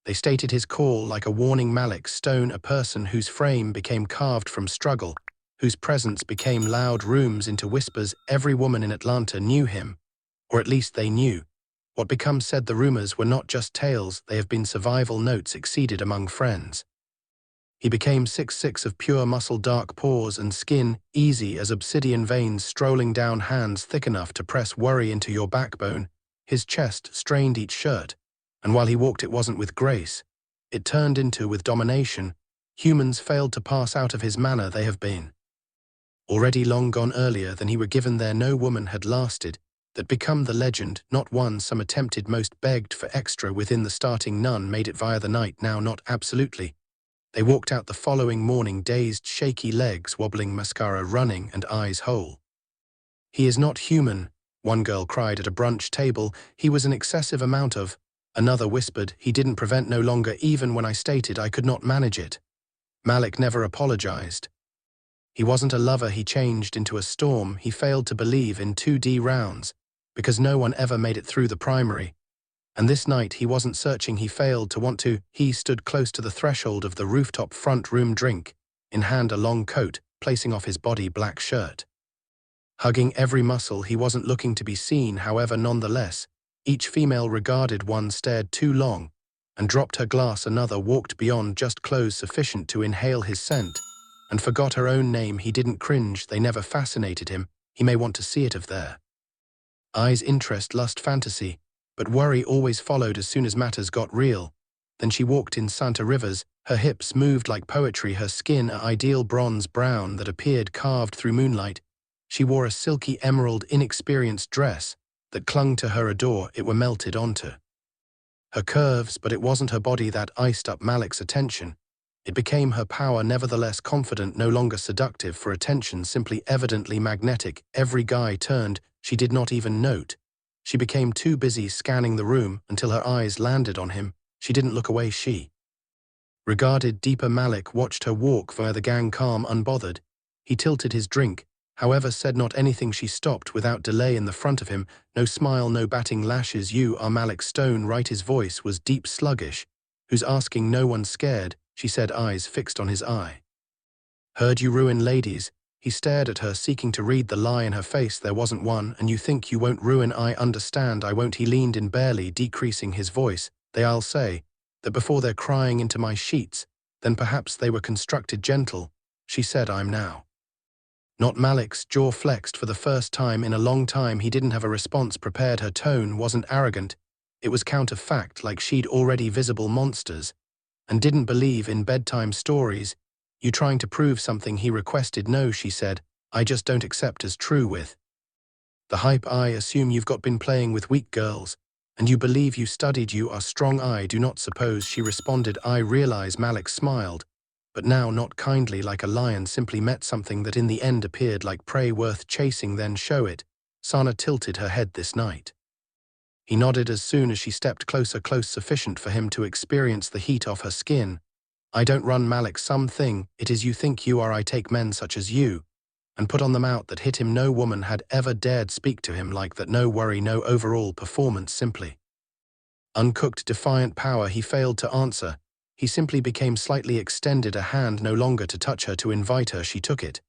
They stated his call like a warning. Malik Stone, a person whose frame became carved from struggle, whose presence became loud rooms into whispers. Every woman in Atlanta knew him, or at least they knew. What becomes said the rumors were not just tales, they have been survival notes exceeded among friends. He became 6'6" of pure muscle, dark pores and skin, easy as obsidian veins strolling down, hands thick enough to press worry into your backbone. His chest strained each shirt, and while he walked it wasn't with grace, it turned into with domination. Humans failed to pass out of his manner. They have been already long gone earlier than he were given there. No woman had lasted, that become the legend, not one. Some attempted, most begged for extra within the starting. None made it via the night, now not absolutely. They walked out the following morning, dazed, shaky legs wobbling, mascara running and eyes whole. "He is not human," one girl cried at a brunch table. "He was an excessive amount of," another whispered. "He didn't prevent no longer, even when I stated I could not manage it." Malik never apologized. He wasn't a lover, he changed into a storm. He failed to believe in 2D rounds, because no one ever made it through the primary. And this night he wasn't searching, he failed to want to. He stood close to the threshold of the rooftop, front room, drink in hand, a long coat, placing off his body, black shirt. Hugging every muscle, he wasn't looking to be seen, however, nonetheless. Each female regarded, one stared too long, and dropped her glass. Another walked beyond just clothes sufficient to inhale his scent, and forgot her own name. He didn't cringe, they never fascinated him. He may want to see it of their eyes, interest, lust, fantasy, but worry always followed as soon as matters got real. Then she walked in Santa Rivers, her hips moved like poetry, her skin a ideal bronze brown that appeared carved through moonlight. She wore a silky emerald, inexperienced dress that clung to her adore. It were melted onto her curves, but it wasn't her body that iced up Malik's attention. It became her power, nevertheless confident, no longer seductive for attention, simply evidently magnetic. Every guy turned, she did not even note. She became too busy scanning the room until her eyes landed on him. She didn't look away, she regarded deeper. Malik watched her walk via the gang, calm, unbothered. He tilted his drink, however, said not anything. She stopped without delay in the front of him. No smile, no batting lashes. "You are Malik Stone, right?" His voice was deep, sluggish. "Who's asking?" "No one scared," she said, eyes fixed on his eye. "Heard you ruin ladies." He stared at her, seeking to read the lie in her face. There wasn't one. "And you think you won't ruin?" "I understand, I won't." He leaned in, barely decreasing his voice. "I'll say that before they're crying into my sheets, then perhaps they were constructed gentle." She said, "I'm now not." Malik's jaw flexed for the first time in a long time. He didn't have a response prepared. Her tone wasn't arrogant, it was counterfact, like she'd already visible monsters and didn't believe in bedtime stories. "You trying to prove something?" he requested. "No," she said, "I just don't accept as true with the hype. I assume you've been playing with weak girls, and you believe you studied. You are strong. I do not suppose," she responded. "I realize." Malik smiled, but now not kindly, like a lion simply met something that in the end appeared like prey worth chasing. "Then show it." Sana tilted her head. "This night." He nodded as soon as she stepped closer, close sufficient for him to experience the heat off her skin. "I don't run." Malik, something it is you think you are. I take men such as you and put on them out. That hit him. No woman had ever dared speak to him like that. No worry, no overall performance, simply uncooked, defiant power. He failed to answer. He simply became slightly extended, a hand no longer to touch her, to invite her. She took it.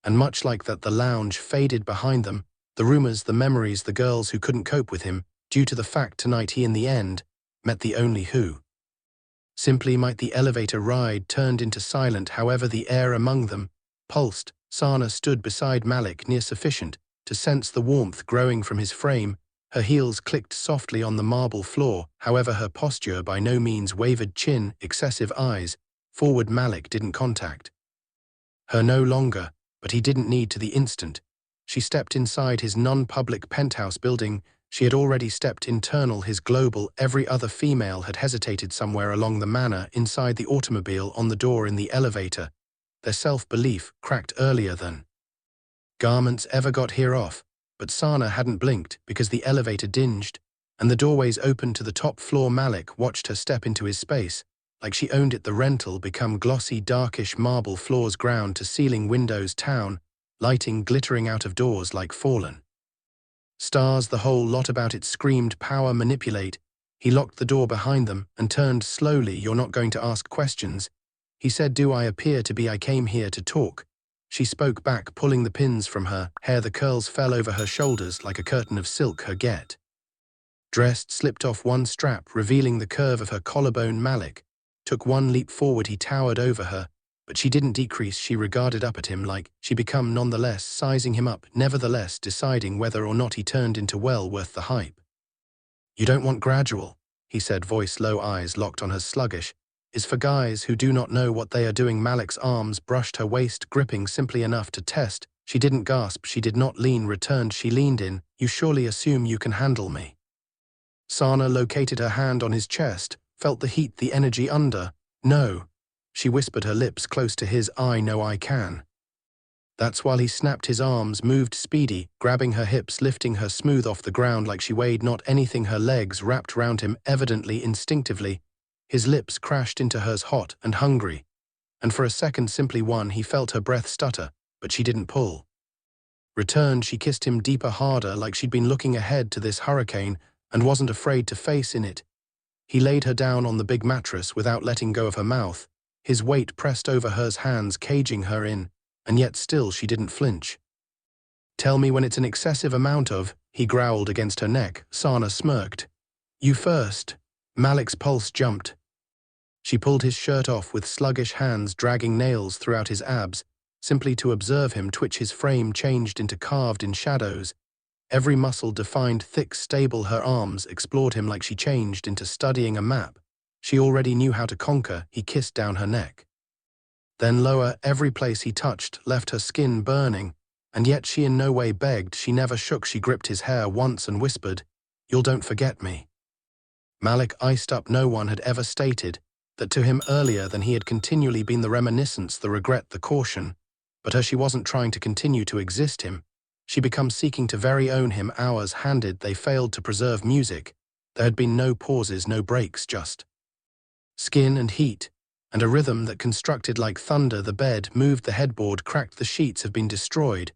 And much like that, the lounge faded behind them. The rumors, the memories, the girls who couldn't cope with him, due to the fact tonight he in the end met the only who simply might. The elevator ride turned into silent, however the air among them pulsed. Sana stood beside Malik, near sufficient to sense the warmth growing from his frame. Her heels clicked softly on the marble floor, however her posture by no means wavered. Chin, excessive eyes forward. Malik didn't contact her no longer, but he didn't need to. The instant she stepped inside his non-public penthouse building, she had already stepped internal, his global. Every other female had hesitated somewhere along the manner, inside the automobile, on the door, in the elevator. Their self-belief cracked earlier than garments ever got here off. But Sana hadn't blinked, because the elevator dinged, and the doorways opened to the top floor. Malik watched her step into his space, like she owned it. The rental become glossy, darkish marble floors, ground to ceiling, windows, town lighting glittering out of doors like fallen stars. The whole lot about it screamed power, manipulate. He locked the door behind them and turned slowly. "You're not going to ask questions?" He said. "Do I appear to be? I came here to talk." She spoke back, pulling the pins from her hair. The curls fell over her shoulders like a curtain of silk. Her dress slipped off one strap, revealing the curve of her collarbone. Malik took one leap forward. He towered over her, but she didn't decrease. She regarded up at him like she become, nonetheless, sizing him up, nevertheless deciding whether or not he turned into well worth the hype. "You don't want gradual," he said, voice low, eyes locked on her. "Sluggish is for guys who do not know what they are doing." Malik's arms brushed her waist, gripping simply enough to test. She didn't gasp, she did not lean, returned. She leaned in. "You surely assume you can handle me?" Sana located her hand on his chest, felt the heat, the energy under. "No," she whispered, her lips close to his. "I know I can." That's while he snapped. His arms moved speedy, grabbing her hips, lifting her smooth off the ground like she weighed not anything. Her legs wrapped round him, evidently instinctively. His lips crashed into hers, hot and hungry. And for a second, simply one, he felt her breath stutter, but she didn't pull. Returned, she kissed him deeper, harder, like she'd been looking ahead to this hurricane and wasn't afraid to face in it. He laid her down on the big mattress without letting go of her mouth. His weight pressed over hers, hands caging her in, and yet still she didn't flinch. "Tell me when it's an excessive amount of," he growled against her neck. Sana smirked. "You first." Malik's pulse jumped. She pulled his shirt off with sluggish hands, dragging nails throughout his abs, simply to observe him twitch. His frame changed into carved-in shadows. Every muscle defined, thick, stable. Her arms explored him like she changed into studying a map. She already knew how to conquer. He kissed down her neck. Then lower. Every place he touched left her skin burning, and yet she in no way begged. She never shook. She gripped his hair once and whispered, "You'll don't forget me." Malik iced up. No one had ever stated that to him earlier. Than he had continually been the reminiscence, the regret, the caution. But her, she wasn't trying to continue to exist him. She became seeking to very own him. Hours handed, they failed to preserve music. There had been no pauses, no breaks, just skin and heat, and a rhythm that constructed like thunder. The bed moved, the headboard cracked, the sheets have been destroyed.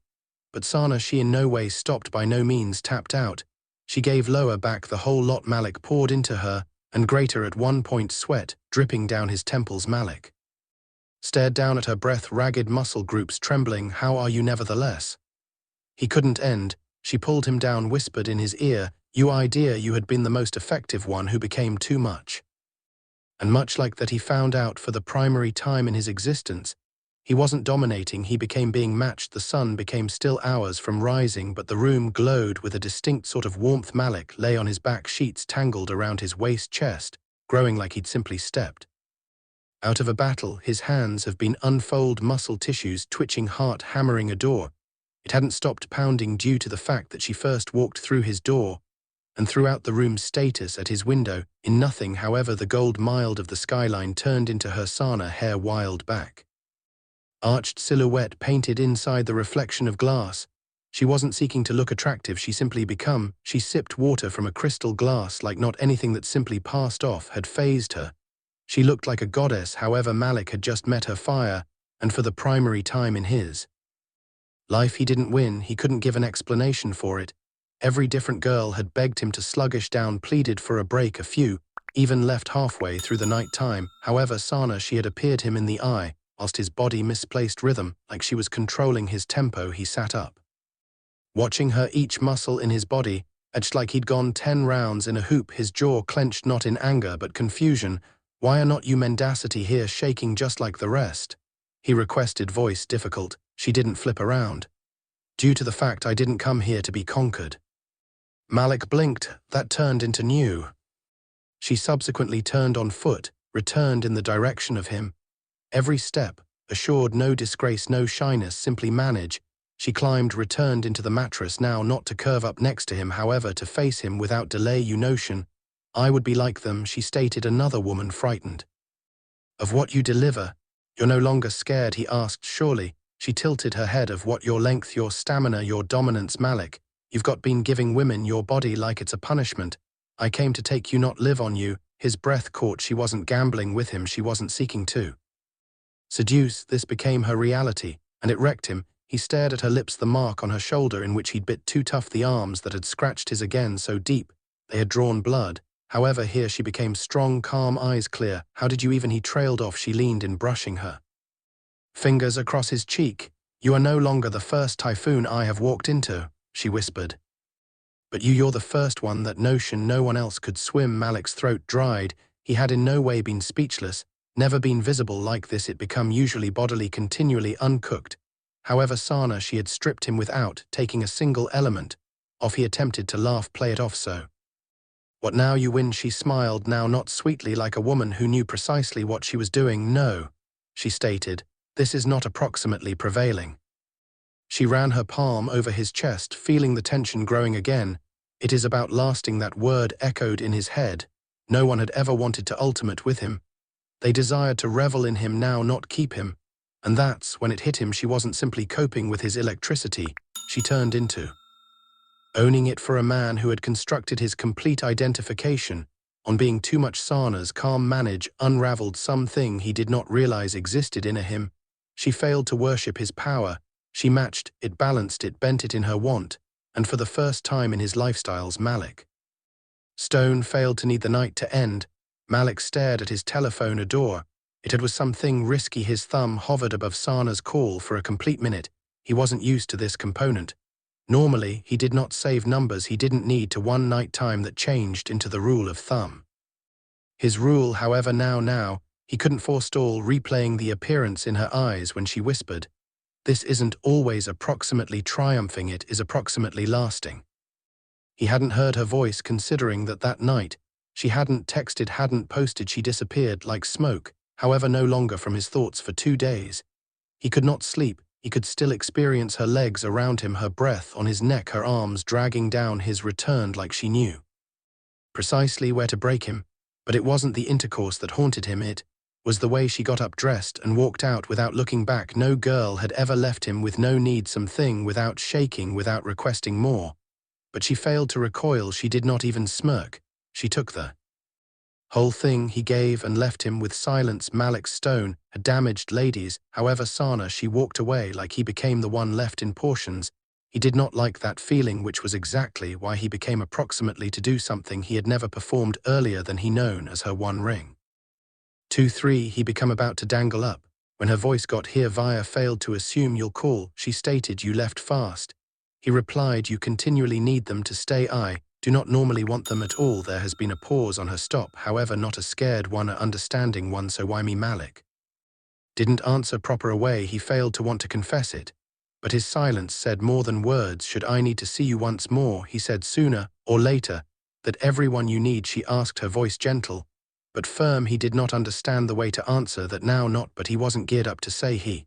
But Sana, she in no way stopped, by no means tapped out. She gave lower back, the whole lot. Malik poured into her, and greater at one point, sweat dripping down his temples. Malik stared down at her, breath ragged, muscle groups trembling. "How are you nevertheless?" He couldn't end. She pulled him down, whispered in his ear, "You idea you had been the most effective one who became too much." And much like that, he found out for the primary time in his existence, he wasn't dominating, he became being matched. The sun became still hours from rising, but the room glowed with a distinct sort of warmth. Malik lay on his back, sheets tangled around his waist, chest growing like he'd simply stepped out of a battle. His hands have been unfold, muscle tissues twitching, heart hammering. A door, it hadn't stopped pounding due to the fact that she first walked through his door, and throughout the room's status at his window, in nothing. However, the gold mild of the skyline turned into her Sana, hair wild back, arched silhouette painted inside the reflection of glass. She wasn't seeking to look attractive, she simply become. She sipped water from a crystal glass like not anything that simply passed off had fazed her. She looked like a goddess. However, Malik had just met her fire, and for the primary time in his life he didn't win. He couldn't give an explanation for it. Every different girl had begged him to sluggish down, pleaded for a break. A few even left halfway through the night time. However, Sana, she had appeared him in the eye, whilst his body misplaced rhythm, like she was controlling his tempo. He sat up, watching her, each muscle in his body etched like he'd gone 10 rounds in a hoop. His jaw clenched, not in anger but confusion. "Why are not you mendacity here, shaking just like the rest?" he requested, voice difficult. She didn't flip around. "Due to the fact I didn't come here to be conquered." Malik blinked. That turned into new. She subsequently turned on foot, returned in the direction of him. Every step assured no disgrace, no shyness, simply manage. She climbed, returned into the mattress, now not to curve up next to him, however to face him without delay. "You notion I would be like them," she stated, another woman, frightened of what you deliver. "You're no longer scared?" he asked, surely. She tilted her head. "Of what? Your length, your stamina, your dominance?" "Malik, you've been giving women your body like it's a punishment. I came to take you, not live on you." His breath caught. She wasn't gambling with him, she wasn't seeking to seduce. This became her reality, and it wrecked him. He stared at her lips, the mark on her shoulder in which he'd bit too tough, the arms that had scratched his again so deep they had drawn blood. However, here she became strong, calm, eyes clear. How did you even? He trailed off. She leaned in, brushing her fingers across his cheek. You are no longer the first typhoon I have walked into, she whispered. But you're the first one. That notion, no one else could swim. Malik's throat dried. He had in no way been speechless, never been visible like this. It become usually bodily, continually uncooked. However, Sana, she had stripped him without taking a single element off. He attempted to laugh, play it off. So what now? You win. She smiled, now not sweetly like a woman who knew precisely what she was doing. No, she stated, this is not approximately prevailing. She ran her palm over his chest, feeling the tension growing again. It is about lasting. That word echoed in his head. No one had ever wanted to ultimate with him. They desired to revel in him now, not keep him. And that's when it hit him. She wasn't simply coping with his electricity. She turned into owning it. For a man who had constructed his complete identification on being too much. Sana's calm manage unraveled something he did not realize existed in him. She failed to worship his power. She matched it, balanced it, bent it in her want, and for the first time in his lifestyles, Malik Stone failed to need the night to end. Malik stared at his telephone door. It was something risky. His thumb hovered above Sana's call for a complete minute. He wasn't used to this component. Normally, he did not save numbers. He didn't need to. One night time that changed into the rule of thumb. His rule, however, now, he couldn't forestall replaying the appearance in her eyes when she whispered, this isn't always approximately triumphing, it is approximately lasting. He hadn't heard her voice, considering that night she hadn't texted, hadn't posted. She disappeared like smoke, however, no longer from his thoughts for 2 days. He could not sleep. He could still experience her legs around him, her breath on his neck, her arms dragging down his. Returned like she knew precisely where to break him. But it wasn't the intercourse that haunted him, it was the way she got up, dressed, and walked out without looking back. No girl had ever left him with no need, something, without shaking, without requesting more. But she failed to recoil. She did not even smirk. She took the whole thing. He gave and left him with silence. Malik Stone had damaged ladies. However, Sana, she walked away like he became the one left in portions. He did not like that feeling, which was exactly why he became approximately to do something he had never performed earlier than he known as her one ring. 2, 3, he become about to dangle up. When her voice got here via failed to assume you'll call, she stated, you left fast. He replied, you continually need them to stay. I do not normally want them at all. There has been a pause on her stop, however not a scared one, a understanding one. So why me? Malik didn't answer proper away. He failed to want to confess it. But his silence said more than words. Should I need to see you once more? He said, sooner or later. That everyone you need, she asked, her voice gentle but firm. He did not understand the way to answer that now, not, but he wasn't geared up to say. He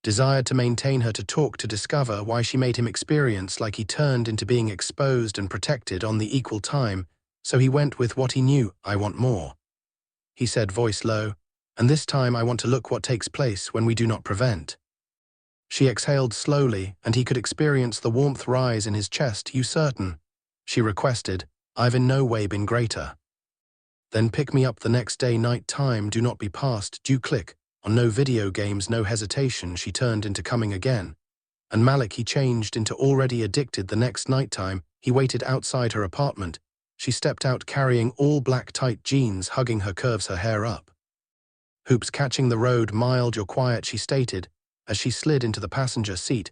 desired to maintain her, to talk, to discover why she made him experience like he turned into being exposed and protected on the equal time. So he went with what he knew. I want more, he said, voice low, and this time I want to look what takes place when we do not prevent. She exhaled slowly, and he could experience the warmth rise in his chest. You certain? She requested. I've in no way been greater. Then pick me up the next day. Night time, do not be past due. Click on no video games, no hesitation. She turned into coming again. And Malik, he changed into already addicted. The next nighttime, he waited outside her apartment. She stepped out carrying all black tight jeans, hugging her curves, her hair up. Hoops catching the road. Mild, you're quiet, she stated, as she slid into the passenger seat.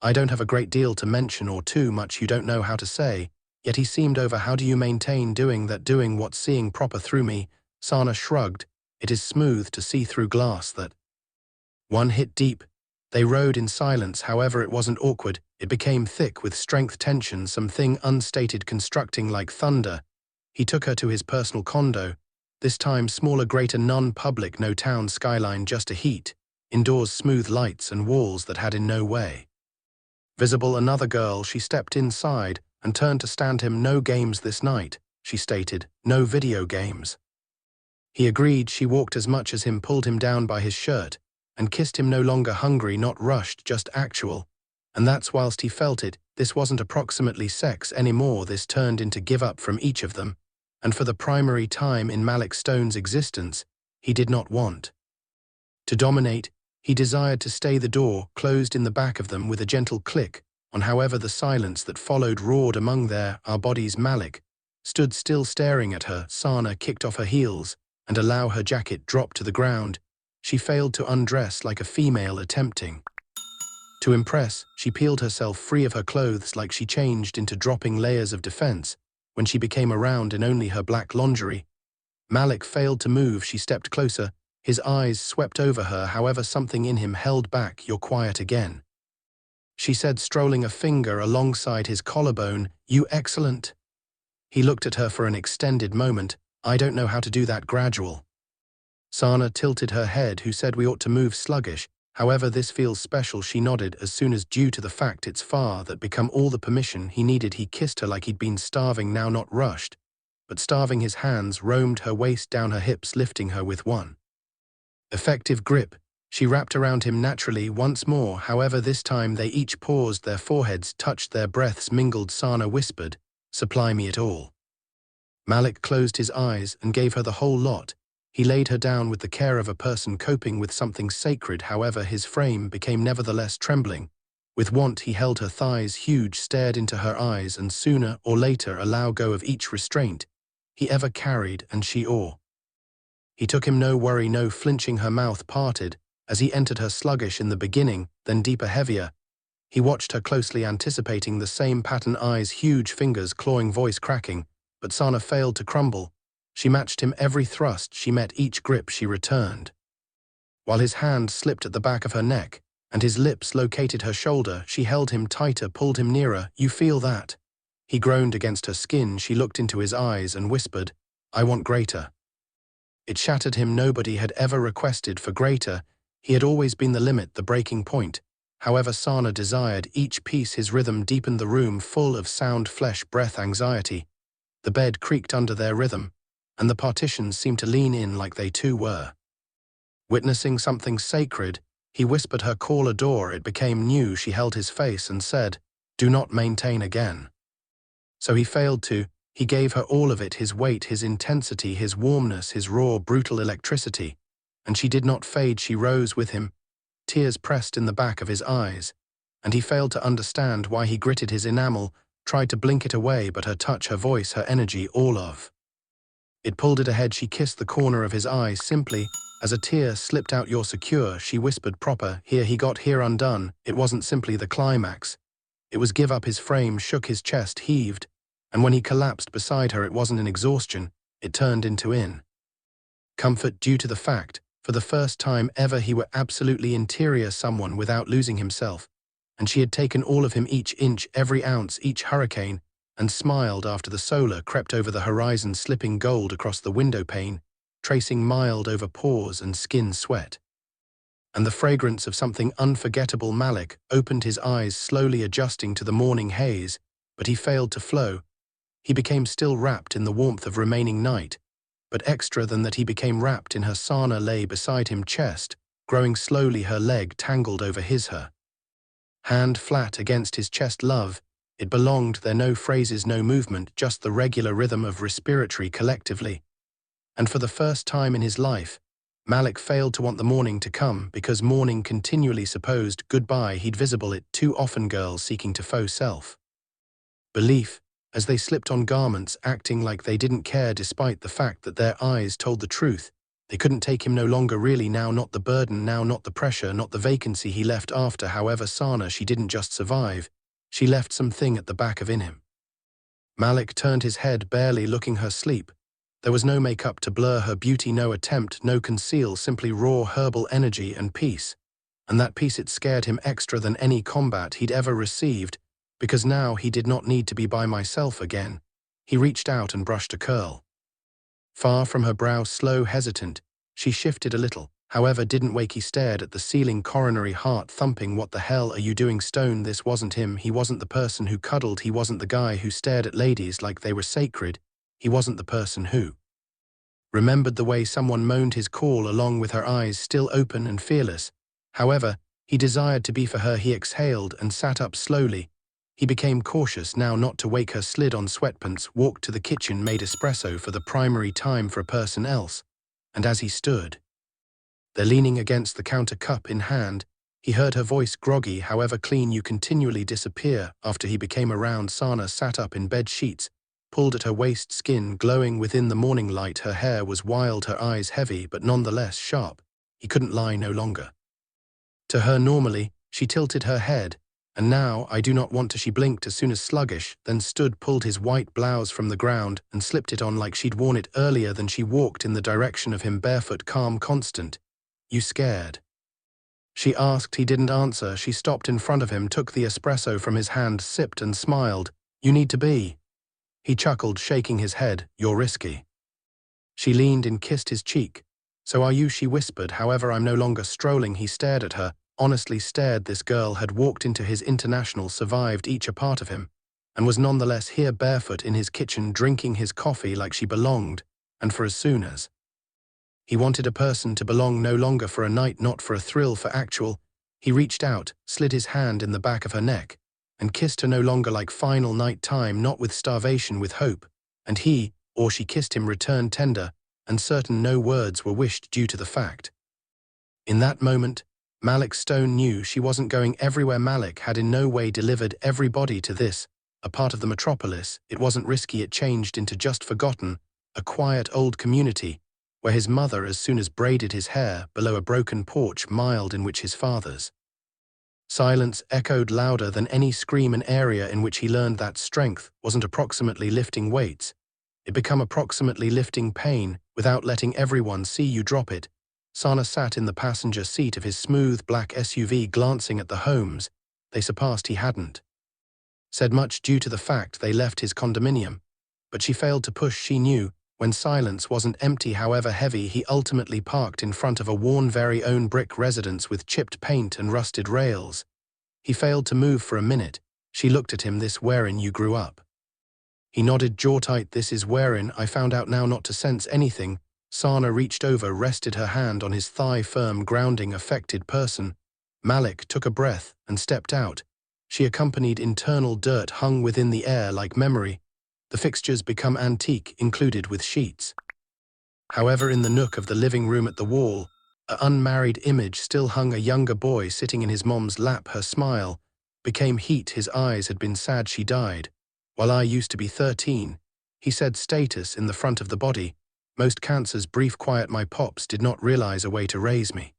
I don't have a great deal to mention, or too much you don't know how to say. Yet he seemed over. How do you maintain doing that, doing what, seeing proper through me? Sana shrugged. It is smooth to see through glass. That one hit deep. They rode in silence. However, it wasn't awkward. It became thick with strength, tension, something unstated constructing like thunder. He took her to his personal condo. This time smaller, greater, non-public, no town skyline, just a heat. Indoors, smooth lights and walls that had in no way visible another girl. She stepped inside and turned to stand him. No games this night, she stated. No video games. He agreed. She walked as much as him, pulled him down by his shirt, and kissed him. No longer hungry, not rushed, just actual. And that's whilst he felt it. This wasn't approximately sex anymore. This turned into give up from each of them. And for the primary time in Malik Stone's existence, he did not want to dominate. He desired to stay. The door closed in the back of them with a gentle click. On however the silence that followed roared among our bodies. Malik stood still staring at her. Sana kicked off her heels and allowed her jacket drop to the ground. She failed to undress like a female attempting to impress. She peeled herself free of her clothes like she changed into dropping layers of defense when she became around in only her black lingerie. Malik failed to move. She stepped closer. His eyes swept over her, however something in him held back. "You're quiet again," she said, strolling a finger alongside his collarbone. "You excellent." He looked at her for an extended moment. "I don't know how to do that gradual." Sana tilted her head. "Who said we ought to move sluggish? However, this feels special." She nodded as soon as, due to the fact it's far that become all the permission he needed. He kissed her like he'd been starving, now not rushed, but starving. His hands roamed her waist, down her hips, lifting her with one effective grip. She wrapped around him naturally once more. However, this time they each paused, their foreheads touched, their breaths mingled. Sana whispered, "Supply me it all." Malik closed his eyes and gave her the whole lot. He laid her down with the care of a person coping with something sacred. However, his frame became nevertheless trembling. With want, he held her thighs huge, stared into her eyes, and sooner or later allow go of each restraint he ever carried, and she awe. He took him, no worry, no flinching. Her mouth parted as he entered her, sluggish in the beginning, then deeper, heavier. He watched her closely, anticipating the same pattern, eyes huge, fingers clawing, voice cracking, but Sana failed to crumble. She matched him every thrust she met, each grip she returned. While his hand slipped at the back of her neck and his lips located her shoulder, she held him tighter, pulled him nearer. "You feel that?" He groaned against her skin. She looked into his eyes and whispered, "I want greater." It shattered him. Nobody had ever requested for greater. He had always been the limit, the breaking point. However, Sana desired each piece. His rhythm deepened, the room full of sound, flesh, breath, anxiety. The bed creaked under their rhythm, and the partitions seemed to lean in like they too were witnessing something sacred. He whispered her, "Call a door." It became new. She held his face and said, "Do not maintain again." So he failed to. He gave her all of it, his weight, his intensity, his warmness, his raw, brutal electricity. And she did not fade. She rose with him, tears pressed in the back of his eyes. And he failed to understand why. He gritted his enamel, tried to blink it away, but her touch, her voice, her energy, all of it pulled it ahead. She kissed the corner of his eye simply as a tear slipped out. "You're secure," she whispered. "Proper." Here he got here undone. It wasn't simply the climax. It was give up. His frame shook, his chest heaved. And when he collapsed beside her, it wasn't in exhaustion, it turned into comfort, due to the fact, for the first time ever, he were absolutely interior someone without losing himself. And she had taken all of him, each inch, every ounce, each hurricane, and smiled after the solar crept over the horizon, slipping gold across the window pane, tracing mild over pores and skin sweat. And the fragrance of something unforgettable. Malik opened his eyes, slowly adjusting to the morning haze, but he failed to flow. He became still, wrapped in the warmth of remaining night, but extra than that, he became wrapped in her. Sana lay beside him, chest growing slowly, her leg tangled over his, her hand flat against his chest. Love, it belonged there, no phrases, no movement, just the regular rhythm of respiratory collectively. And for the first time in his life, Malik failed to want the morning to come, because morning continually supposed goodbye. He'd visible it too often, girls seeking to faux self-belief, as they slipped on garments, acting like they didn't care despite the fact that their eyes told the truth. They couldn't take him no longer, really. Now not the burden, now not the pressure, not the vacancy he left after. However, Sana, she didn't just survive, she left something at the back of in him. Malik turned his head, barely looking her sleep. There was no makeup to blur her beauty, no attempt, no conceal, simply raw herbal energy and peace. And that peace, it scared him extra than any combat he'd ever received, because now he did not need to be by myself again. He reached out and brushed a curl far from her brow, slow, hesitant. She shifted a little, however didn't wake. He stared at the ceiling, coronary heart thumping. "What the hell are you doing, Stone?" This wasn't him. He wasn't the person who cuddled. He wasn't the guy who stared at ladies like they were sacred. He wasn't the person who remembered the way someone moaned his call along with her eyes still open and fearless. However, he desired to be for her. He exhaled and sat up slowly. He became cautious now not to wake her, slid on sweatpants, walked to the kitchen, made espresso for the primary time for a person else. And as he stood there, leaning against the counter, cup in hand, he heard her voice, groggy, however clean. "You continually disappear." After he became around, Sana sat up in bed sheets, pulled at her waist, skin glowing within the morning light. Her hair was wild, her eyes heavy, but nonetheless sharp. He couldn't lie no longer. To her normally, she tilted her head, and now I do not want to. She blinked as soon as sluggish, then stood, pulled his white blouse from the ground, and slipped it on like she'd worn it earlier. Then she walked in the direction of him, barefoot, calm, constant. "You scared?" she asked. He didn't answer. She stopped in front of him, took the espresso from his hand, sipped and smiled. "You need to be." He chuckled, shaking his head. "You're risky." She leaned and kissed his cheek. "So are you," she whispered. "However, I'm no longer strolling." He stared at her, honestly stared. This girl had walked into his international, survived each a part of him, and was nonetheless here barefoot in his kitchen, drinking his coffee like she belonged, and for as soon as he wanted a person to belong, no longer for a night, not for a thrill, for actual. He reached out, slid his hand in the back of her neck, and kissed her, no longer like final night time, not with starvation, with hope. And he, or she, kissed him, returned tender, and certain no words were wished due to the fact. In that moment, Malik Stone knew she wasn't going everywhere. Malik had in no way delivered everybody to this, a part of the metropolis. It wasn't risky, it changed into just forgotten, a quiet old community, where his mother as soon as braided his hair below a broken porch, mild in which his father's silence echoed louder than any scream. An area in which he learned that strength wasn't approximately lifting weights. It became approximately lifting pain without letting everyone see you drop it. Sana sat in the passenger seat of his smooth black SUV, glancing at the homes they surpassed. He hadn't said much due to the fact they left his condominium, but she failed to push. She knew when silence wasn't empty, however heavy. He ultimately parked in front of a worn, very own brick residence with chipped paint and rusted rails. He failed to move for a minute. She looked at him. "This wherein you grew up?" He nodded, jaw tight. "This is wherein I found out now not to sense anything." Sana reached over, rested her hand on his thigh, firm, grounding, affected person. Malik took a breath and stepped out. She accompanied. Internal dirt hung within the air like memory. The fixtures become antique, included with sheets. However, in the nook of the living room at the wall, an unmarried image still hung, a younger boy sitting in his mom's lap. Her smile became heat. His eyes had been sad. "She died while I used to be 13, he said, status in the front of the body. "Most cancers brief, quiet. My pops did not realize a way to raise me.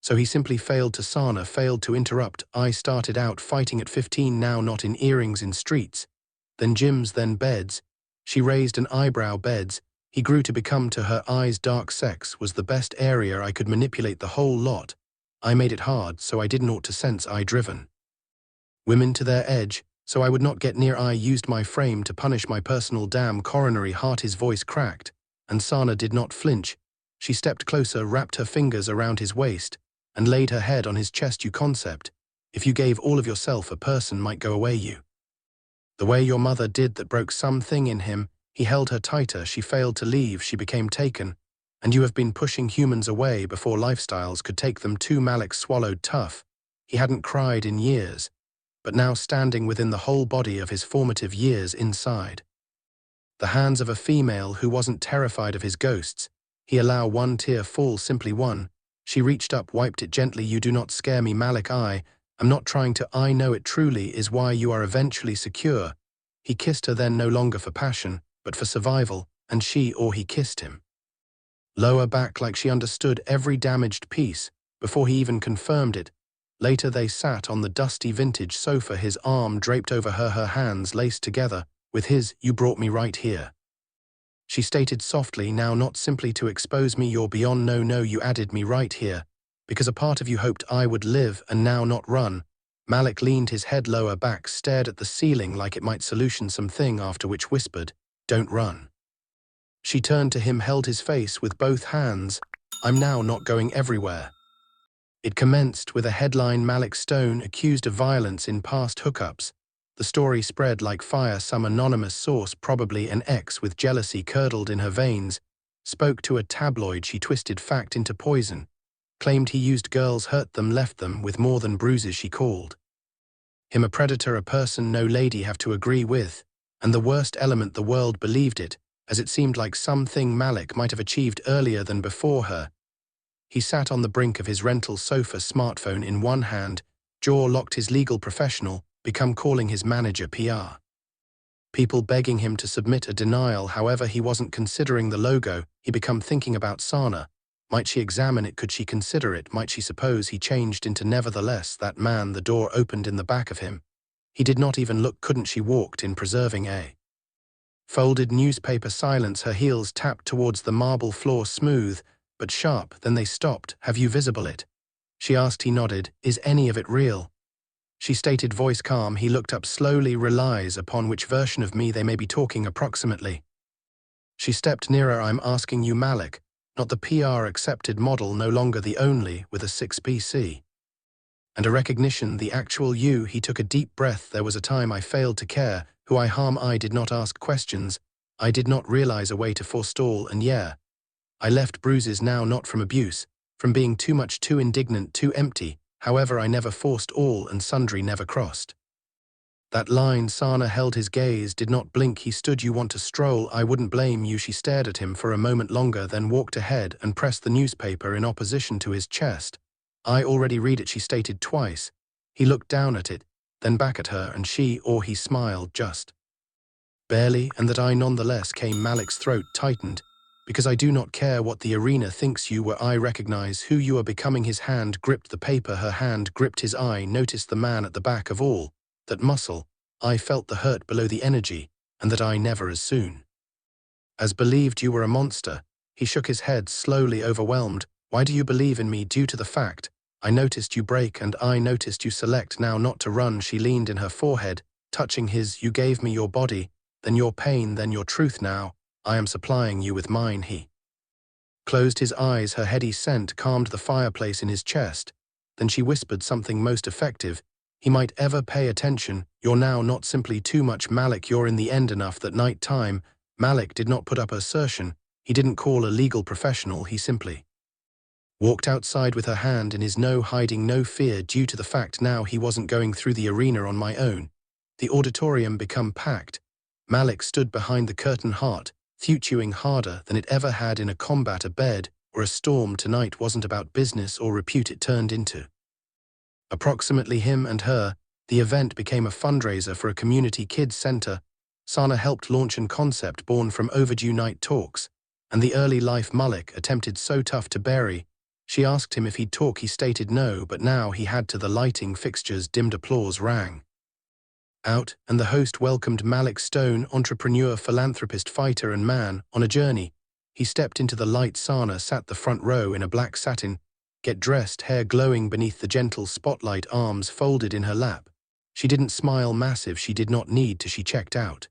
So he simply failed to." Sana failed to interrupt. "I started out fighting at 15, now not in earrings, in streets. Then gyms, then beds." She raised an eyebrow. "Beds." He grew to become, to her eyes, dark. "Sex was the best area I could manipulate, the whole lot. I made it hard, so I didn't ought to sense. I driven women to their edge, so I would not get near. I used my frame to punish my personal damn coronary heart." His voice cracked, and Sana did not flinch. She stepped closer, wrapped her fingers around his waist, and laid her head on his chest. "You concept. If you gave all of yourself, a person might go away you. The way your mother did, that broke something in him." He held her tighter. "She failed to leave. She became taken. And you have been pushing humans away before lifestyles could take them too." Malik swallowed tough. He hadn't cried in years, but now standing within the whole body of his formative years inside the hands of a female who wasn't terrified of his ghosts, he allowed one tear fall, simply one. She reached up, wiped it gently. "You do not scare me, Malik. I'm not trying to. I know it truly is why you are eventually secure." He kissed her then, no longer for passion, but for survival, and she, or he, kissed him lower back like she understood every damaged piece before he even confirmed it. Later they sat on the dusty vintage sofa, his arm draped over her, her hands laced together with his. "You brought me right here," she stated softly, "now not simply to expose me. You're beyond. No, you added me right here because a part of you hoped I would live and now not run." Malik leaned his head lower back, stared at the ceiling like it might solution something, after which whispered, "Don't run." She turned to him, held his face with both hands. "I'm now not going everywhere." It commenced with a headline: "Malik Stone accused of violence in past hookups." The story spread like fire. Some anonymous source, probably an ex with jealousy curdled in her veins, spoke to a tabloid. She twisted fact into poison, claimed he used girls, hurt them, left them with more than bruises. She called him a predator, a person no lady have to agree with, and the worst element, the world believed it, as it seemed like something Malik might have achieved earlier than before her. He sat on the brink of his rental sofa, smartphone in one hand, jaw locked. His legal professional become calling his manager, PR People begging him to submit a denial, however he wasn't considering the logo. He become thinking about Sana. Might she examine it? Could she consider it? Might she suppose he changed into nevertheless that man? The door opened in the back of him. He did not even look. Couldn't she walked in preserving a folded newspaper? Silence. Her heels tapped towards the marble floor, smooth but sharp. Then they stopped. Have you visible it? She asked. He nodded. Is any of it real? She stated, voice calm. He looked up slowly. Relies upon which version of me they may be talking approximately. She stepped nearer. I'm asking you, Malik, not the PR accepted model, no longer the only with a 6BC. And a recognition, the actual you. He took a deep breath. There was a time I failed to care who I harm. I did not ask questions. I did not realize a way to forestall, and yeah, I left bruises now, not from abuse, from being too much, too indignant, too empty. However, I never forced all and sundry, never crossed that line. Sana held his gaze, did not blink. He stood. You want to stroll? I wouldn't blame you. She stared at him for a moment longer, then walked ahead and pressed the newspaper in opposition to his chest. I already read it, she stated twice. He looked down at it, then back at her, and she, or he smiled, just barely, and that I nonetheless came. Malik's throat tightened. Because I do not care what the arena thinks you were. I recognize who you are becoming. His hand gripped the paper. Her hand gripped his eye. Noticed the man at the back of all that muscle. I felt the hurt below the energy, and that I never as soon as believed you were a monster. He shook his head, slowly, overwhelmed. Why do you believe in me? Due to the fact I noticed you break, and I noticed you select now not to run. She leaned in her forehead, touching his. You gave me your body, then your pain, then your truth. Now I am supplying you with mine. He closed his eyes. Her heady scent calmed the fireplace in his chest. Then she whispered something most effective. He might ever pay attention. You're now not simply too much, Malik. You're in the end enough. That night time, Malik did not put up assertion. He didn't call a legal professional. He simply walked outside with her hand in his, no hiding, no fear, due to the fact now he wasn't going through the arena on my own. The auditorium become packed. Malik stood behind the curtain, heart thuching harder than it ever had in a combat, a bed, or a storm. Tonight wasn't about business or repute. It turned into approximately him and her. The event became a fundraiser for a community kids center. Sana helped launch a concept born from overdue night talks, and the early life Malik attempted so tough to bury. She asked him if he'd talk. He stated no, but now he had to. The lighting fixtures dimmed. Applause rang out, and the host welcomed Malik Stone, entrepreneur, philanthropist, fighter, and man on a journey. He stepped into the light. Sana sat the front row in a black satin, get dressed, hair glowing beneath the gentle spotlight, arms folded in her lap. She didn't smile massive. She did not need to. She checked out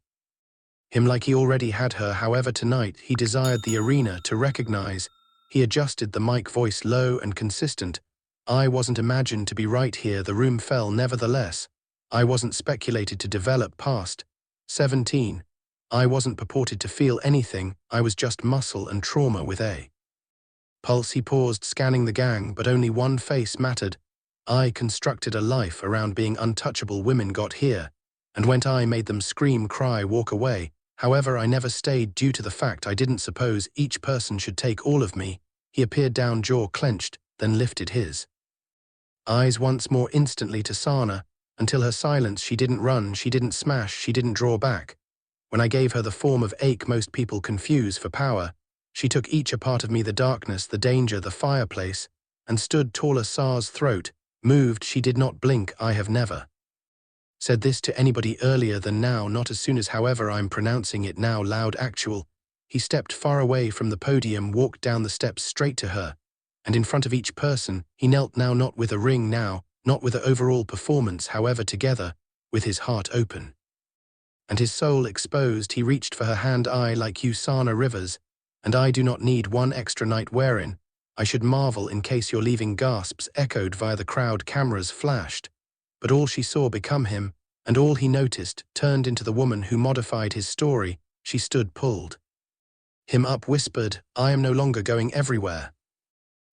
him like he already had her. However, tonight he desired the arena to recognize. He adjusted the mic, voice low and consistent. I wasn't imagined to be right here. The room fell. Nevertheless, I wasn't speculated to develop past 17. I wasn't purported to feel anything. I was just muscle and trauma with a pulse. He paused, scanning the gang, but only one face mattered. I constructed a life around being untouchable. Women got here, and when I made them scream, cry, walk away. However, I never stayed due to the fact I didn't suppose each person should take all of me. He appeared down, jaw clenched, then lifted his eyes once more instantly to Sana. Until her silence, she didn't run, she didn't smash, she didn't draw back. When I gave her the form of ache most people confuse for power, she took each a part of me, the darkness, the danger, the fireplace, and stood taller. Sa's throat moved. She did not blink. I have never said this to anybody earlier than now, not as soon as. However, I'm pronouncing it now loud. Actual. He stepped far away from the podium, walked down the steps straight to her, and in front of each person, he knelt now, not with a ring now, not with an overall performance, however, together, with his heart open and his soul exposed. He reached for her hand. I, like you, Sana Rivers, and I do not need one extra night wherein I should marvel in case you're leaving. Gasps echoed via the crowd. Cameras flashed, but all she saw become him, and all he noticed turned into the woman who modified his story. She stood, pulled him up, whispered, I am no longer going everywhere,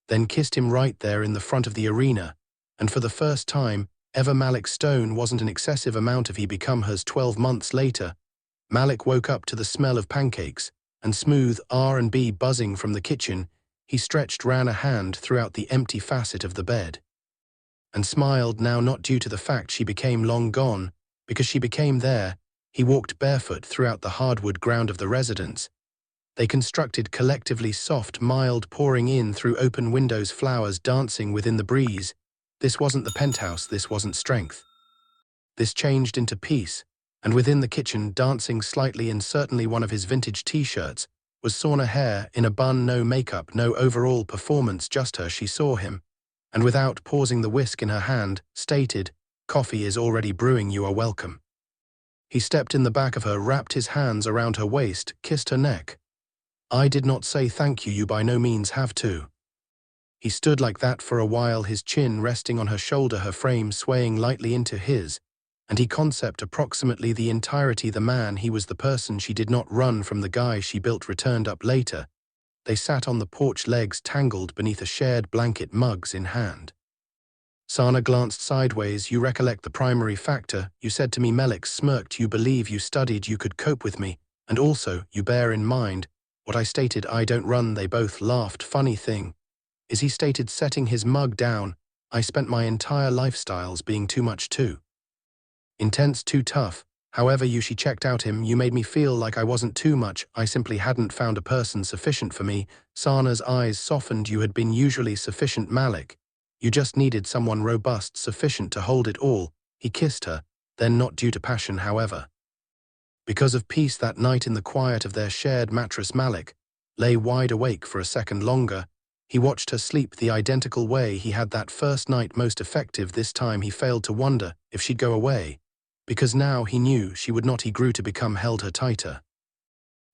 then kissed him right there in the front of the arena. And for the first time ever, Malik Stone wasn't an excessive amount of he become hers. 12 months later, Malik woke up to the smell of pancakes and smooth R&B buzzing from the kitchen. He stretched, ran a hand throughout the empty facet of the bed, and smiled now, not due to the fact she became long gone, because she became there, He walked barefoot throughout the hardwood ground of the residence. They constructed collectively soft, mild, pouring in through open windows, flowers dancing within the breeze. This wasn't the penthouse, this wasn't strength. This changed into peace, and within the kitchen, dancing slightly in certainly one of his vintage t-shirts, was sauna hair in a bun, no makeup, no overall performance, just her. She saw him, and without pausing the whisk in her hand, stated, "Coffee is already brewing, you are welcome." He stepped in the back of her, wrapped his hands around her waist, kissed her neck. "I did not say thank you, you by no means have to." He stood like that for a while, his chin resting on her shoulder, her frame swaying lightly into his, and he concept approximately the entirety the man he was, the person she did not run from, the guy she built returned up later. They sat on the porch, legs tangled beneath a shared blanket, mugs in hand. Sana glanced sideways. "You recollect the primary factor. You said to me," Malik smirked, "you believe you studied, you could cope with me, and also, you bear in mind, what I stated, I don't run." They both laughed. "Funny thing is," he stated, setting his mug down, "I spent my entire lifestyles being too much, too intense, too tough. However, she checked out him. You made me feel like I wasn't too much. I simply hadn't found a person sufficient for me." Sana's eyes softened. "You had been usually sufficient, Malik. You just needed someone robust, sufficient to hold it all." He kissed her, then not due to passion, however. Because of peace that night in the quiet of their shared mattress, Malik lay wide awake for a second longer. He watched her sleep the identical way he had that first night, most effective this time. He failed to wonder if she'd go away, because now he knew she would not. He grew to become, held her tighter,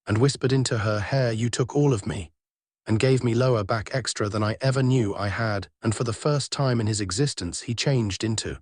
and whispered into her hair, "You took all of me, and gave me lower back extra than I ever knew I had," and for the first time in his existence he changed into